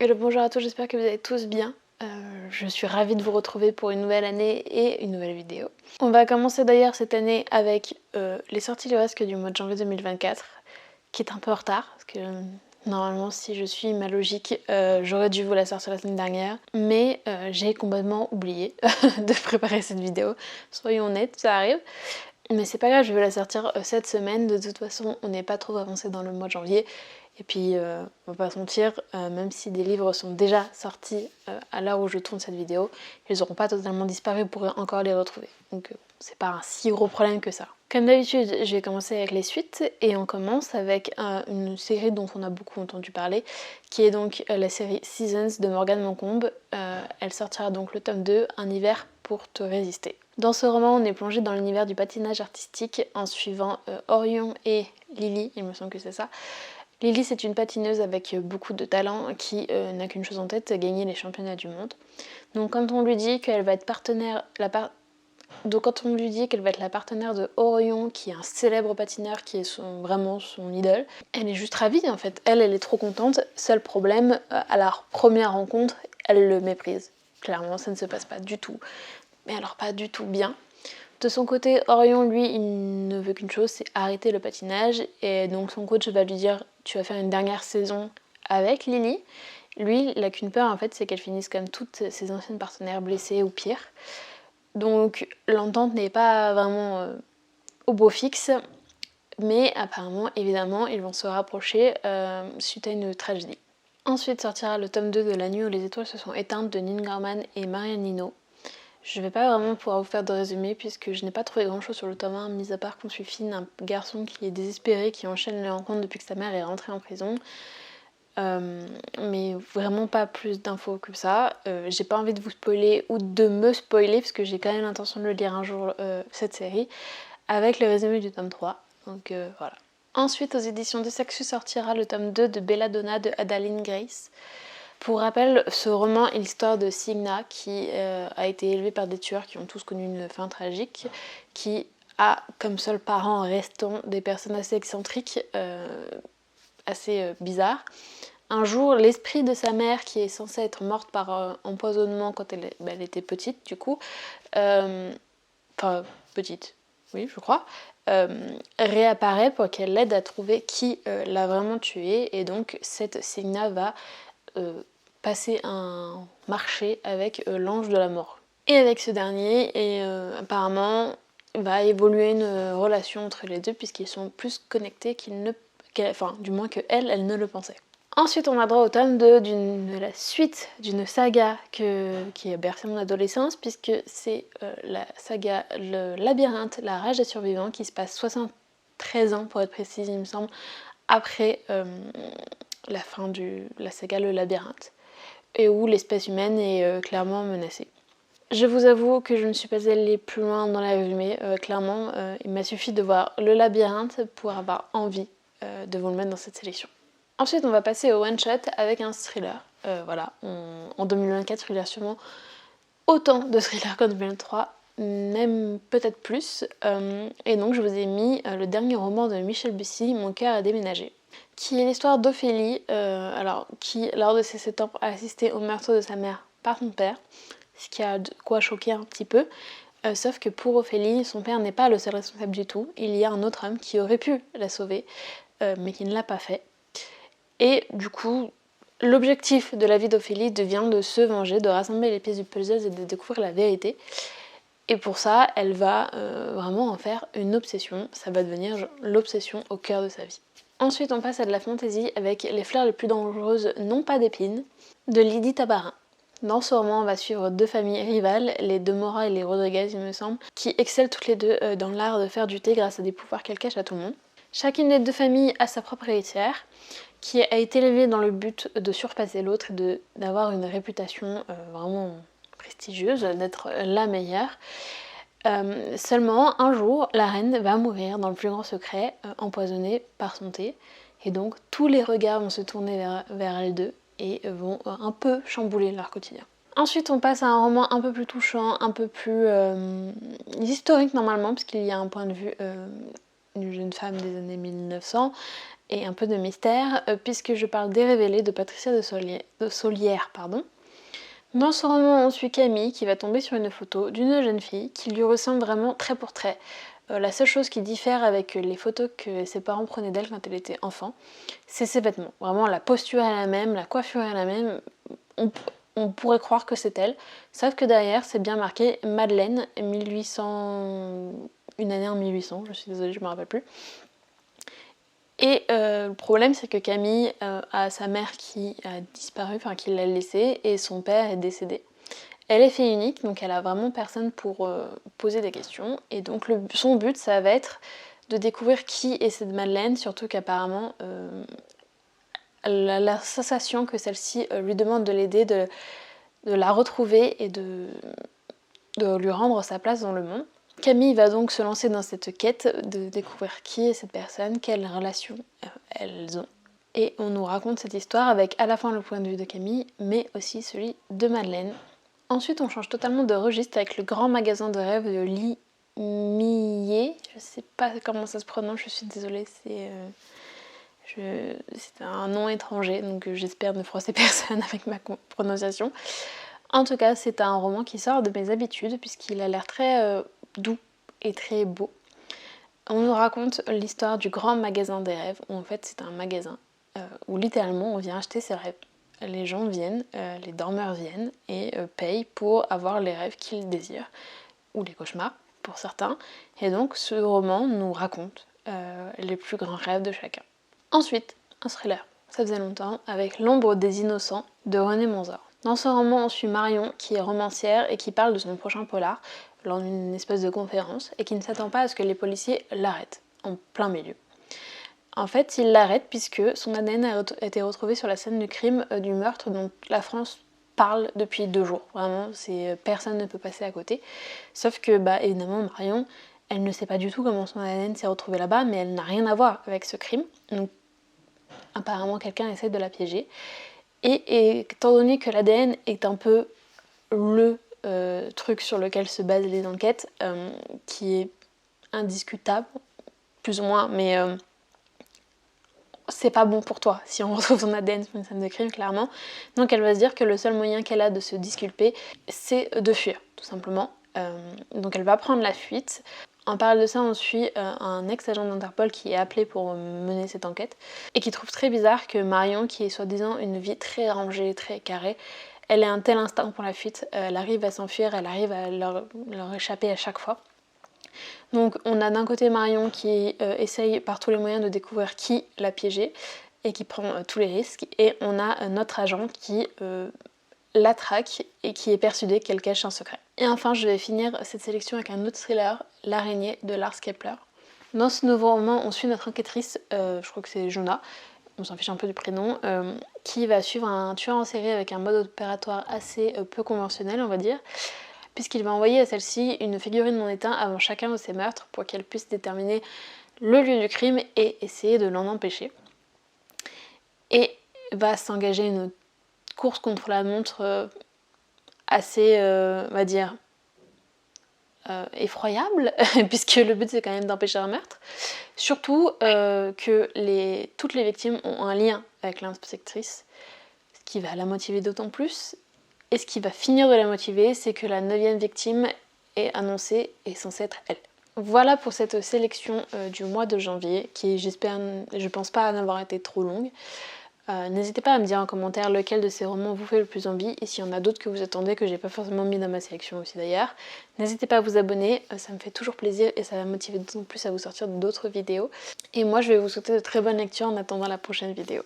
Hello, bonjour à tous, j'espère que vous allez tous bien. Je suis ravie de vous retrouver pour une nouvelle année et une nouvelle vidéo. On va commencer d'ailleurs cette année avec les sorties livresques du mois de janvier 2024, qui est un peu en retard, parce que normalement si je suis ma logique, j'aurais dû vous la sortir la semaine dernière, mais j'ai complètement oublié de préparer cette vidéo, soyons honnêtes, ça arrive. Mais c'est pas grave, je vais la sortir cette semaine, de toute façon on n'est pas trop avancé dans le mois de janvier. Et puis, on va pas se mentir, même si des livres sont déjà sortis à l'heure où je tourne cette vidéo, ils n'auront pas totalement disparu, vous pourrez encore les retrouver. Donc c'est pas un si gros problème que ça. Comme d'habitude, je vais commencer avec les suites et on commence avec une série dont on a beaucoup entendu parler, qui est donc la série Seasons de Morgane Moncombe. Elle sortira donc le tome 2, Un hiver pour te résister. Dans ce roman, on est plongé dans l'univers du patinage artistique en suivant Orion et Lily, il me semble que c'est ça. Lily, c'est une patineuse avec beaucoup de talent qui n'a qu'une chose en tête, gagner les championnats du monde. Donc quand on lui dit qu'elle va être quand on lui dit qu'elle va être la partenaire de Orion, qui est un célèbre patineur, qui est vraiment son idole, elle est juste ravie en fait. Elle est trop contente. Seul problème, à la première rencontre, elle le méprise. Clairement, ça ne se passe pas du tout. Mais alors pas du tout bien. De son côté, Orion, lui, il ne veut qu'une chose, c'est arrêter le patinage. Et donc son coach va lui dire « tu vas faire une dernière saison avec Lily ». Lui, il n'a qu'une peur, en fait, c'est qu'elle finisse comme toutes ses anciennes partenaires blessées ou pire. Donc l'entente n'est pas vraiment au beau fixe. Mais apparemment, évidemment, ils vont se rapprocher suite à une tragédie. Ensuite sortira le tome 2 de La nuit où les étoiles se sont éteintes de Neil Gaiman et Marianne Eno. Je vais pas vraiment pouvoir vous faire de résumé puisque je n'ai pas trouvé grand chose sur le tome 1, mis à part qu'on suit Finn, un garçon qui est désespéré, qui enchaîne les rencontres depuis que sa mère est rentrée en prison. Mais vraiment pas plus d'infos que ça. J'ai pas envie de vous spoiler ou de me spoiler parce que j'ai quand même l'intention de le lire un jour, cette série, avec le résumé du tome 3. Donc voilà. Ensuite, aux éditions de Saxu sortira le tome 2 de Belladonna de Adaline Grace. Pour rappel, ce roman est l'histoire de Signa qui a été élevée par des tueurs qui ont tous connu une fin tragique, qui a comme seul parent restant des personnes assez excentriques, assez bizarres. Un jour, l'esprit de sa mère, qui est censée être morte par empoisonnement quand elle était petite du coup, enfin petite, oui je crois, réapparaît pour qu'elle l'aide à trouver qui l'a vraiment tuée, et donc cette Signa va passer un marché avec l'ange de la mort. Et avec ce dernier, et apparemment, va évoluer une relation entre les deux puisqu'ils sont plus connectés enfin, du moins que elle ne le pensait. Ensuite, on a droit au tome 2 de la suite d'une saga qui a bercé mon adolescence, puisque c'est la saga Le Labyrinthe, la rage des survivants, qui se passe 73 ans, pour être précise, il me semble, après la fin de la saga Le Labyrinthe, et où l'espèce humaine est clairement menacée. Je vous avoue que je ne suis pas allée plus loin dans la résumé, clairement, il m'a suffi de voir Le Labyrinthe pour avoir envie de vous le mettre dans cette sélection. Ensuite, on va passer au one-shot avec un thriller. Voilà, en 2024, il y a sûrement autant de thrillers qu'en 2023, même peut-être plus. Et donc, je vous ai mis le dernier roman de Michel Bussy, Mon cœur a déménagé, qui est l'histoire d'Ophélie, qui, lors de ses 7 ans, a assisté au meurtre de sa mère par son père, ce qui a de quoi choquer un petit peu. Sauf que pour Ophélie, son père n'est pas le seul responsable du tout. Il y a un autre homme qui aurait pu la sauver, mais qui ne l'a pas fait. Et du coup, l'objectif de la vie d'Ophélie devient de se venger, de rassembler les pièces du puzzle et de découvrir la vérité. Et pour ça, elle va vraiment en faire une obsession. Ça va devenir l'obsession au cœur de sa vie. Ensuite, on passe à de la fantaisie avec Les fleurs les plus dangereuses n'ont pas d'épines de Lydie Tabarin. Dans ce roman, on va suivre deux familles rivales, les De Mora et les Rodriguez, il me semble, qui excellent toutes les deux dans l'art de faire du thé grâce à des pouvoirs qu'elles cachent à tout le monde. Chacune des deux familles a sa propre héritière, qui a été élevée dans le but de surpasser l'autre et d'avoir une réputation vraiment prestigieuse, d'être la meilleure. Seulement, un jour, la reine va mourir dans le plus grand secret, empoisonnée par son thé. Et donc, tous les regards vont se tourner vers elles deux et vont un peu chambouler leur quotidien. Ensuite, on passe à un roman un peu plus touchant, un peu plus historique normalement, puisqu'il y a un point de vue d'une jeune femme des années 1900 et un peu de mystère, puisque je parle des Révélés de Patricia de Solière. Dans ce roman, on suit Camille qui va tomber sur une photo d'une jeune fille qui lui ressemble vraiment trait pour trait. La seule chose qui diffère avec les photos que ses parents prenaient d'elle quand elle était enfant, c'est ses vêtements. Vraiment, la posture est la même, la coiffure est la même. On pourrait croire que c'est elle, sauf que derrière, c'est bien marqué Madeleine, 1800... une année en 1800, je suis désolée, je me rappelle plus. Et le problème, c'est que Camille a sa mère qui a disparu, enfin qui l'a laissée, et son père est décédé. Elle est fille unique, donc elle a vraiment personne pour poser des questions. Et donc son but, ça va être de découvrir qui est cette Madeleine, surtout qu'apparemment, la sensation que celle-ci lui demande de l'aider, de la retrouver et de lui rendre sa place dans le monde. Camille va donc se lancer dans cette quête de découvrir qui est cette personne, quelles relations elles ont. Et on nous raconte cette histoire avec à la fois le point de vue de Camille, mais aussi celui de Madeleine. Ensuite, on change totalement de registre avec le grand magasin de rêves de Li Millet. Je sais pas comment ça se prononce, je suis désolée, c'est un nom étranger, donc j'espère ne froisser personne avec ma prononciation. En tout cas, c'est un roman qui sort de mes habitudes, puisqu'il a l'air très doux et très beau. On nous raconte l'histoire du grand magasin des rêves, où en fait c'est un magasin où littéralement on vient acheter ses rêves. Les gens viennent, les dormeurs viennent et payent pour avoir les rêves qu'ils désirent, ou les cauchemars pour certains. Et donc ce roman nous raconte les plus grands rêves de chacun. Ensuite, un thriller, ça faisait longtemps, avec L'ombre des innocents de René Monzor. Dans ce roman, on suit Marion, qui est romancière et qui parle de son prochain polar lors d'une espèce de conférence et qui ne s'attend pas à ce que les policiers l'arrêtent en plein milieu. En fait, ils l'arrêtent puisque son ADN a été retrouvé sur la scène du crime du meurtre dont la France parle depuis 2 jours. Vraiment, personne ne peut passer à côté. Sauf que, évidemment, Marion, elle ne sait pas du tout comment son ADN s'est retrouvé là-bas, mais elle n'a rien à voir avec ce crime. Donc, apparemment, quelqu'un essaie de la piéger. Et étant donné que l'ADN est un peu le truc sur lequel se basent les enquêtes, qui est indiscutable, plus ou moins, mais c'est pas bon pour toi si on retrouve son ADN sur une scène de crime, clairement. Donc elle va se dire que le seul moyen qu'elle a de se disculper, c'est de fuir, tout simplement. Donc elle va prendre la fuite. En parallèle de ça, on suit un ex-agent d'Interpol qui est appelé pour mener cette enquête et qui trouve très bizarre que Marion, qui est soi-disant une vie très rangée, très carrée, elle ait un tel instinct pour la fuite, elle arrive à s'enfuir, elle arrive à leur échapper à chaque fois. Donc on a d'un côté Marion qui essaye par tous les moyens de découvrir qui l'a piégée et qui prend tous les risques, et on a notre agent qui la traque et qui est persuadé qu'elle cache un secret. Et enfin, je vais finir cette sélection avec un autre thriller, L'araignée de Lars Kepler. Dans ce nouveau roman, on suit notre enquêtrice, je crois que c'est Jonah, on s'en fiche un peu du prénom, qui va suivre un tueur en série avec un mode opératoire assez peu conventionnel, on va dire, puisqu'il va envoyer à celle-ci une figurine non éteinte avant chacun de ses meurtres pour qu'elle puisse déterminer le lieu du crime et essayer de l'en empêcher. Et va s'engager une course contre la montre assez, on va dire, effroyable, puisque le but c'est quand même d'empêcher un meurtre. Surtout que toutes les victimes ont un lien avec l'inspectrice, ce qui va la motiver d'autant plus. Et ce qui va finir de la motiver, c'est que la 9e victime est annoncée et censée être elle. Voilà pour cette sélection du mois de janvier, qui je pense pas n'avoir été trop longue. N'hésitez pas à me dire en commentaire lequel de ces romans vous fait le plus envie, et s'il y en a d'autres que vous attendez que j'ai pas forcément mis dans ma sélection aussi d'ailleurs. N'hésitez pas à vous abonner, ça me fait toujours plaisir et ça va me motiver d'autant plus à vous sortir d'autres vidéos. Et moi je vais vous souhaiter de très bonnes lectures en attendant la prochaine vidéo.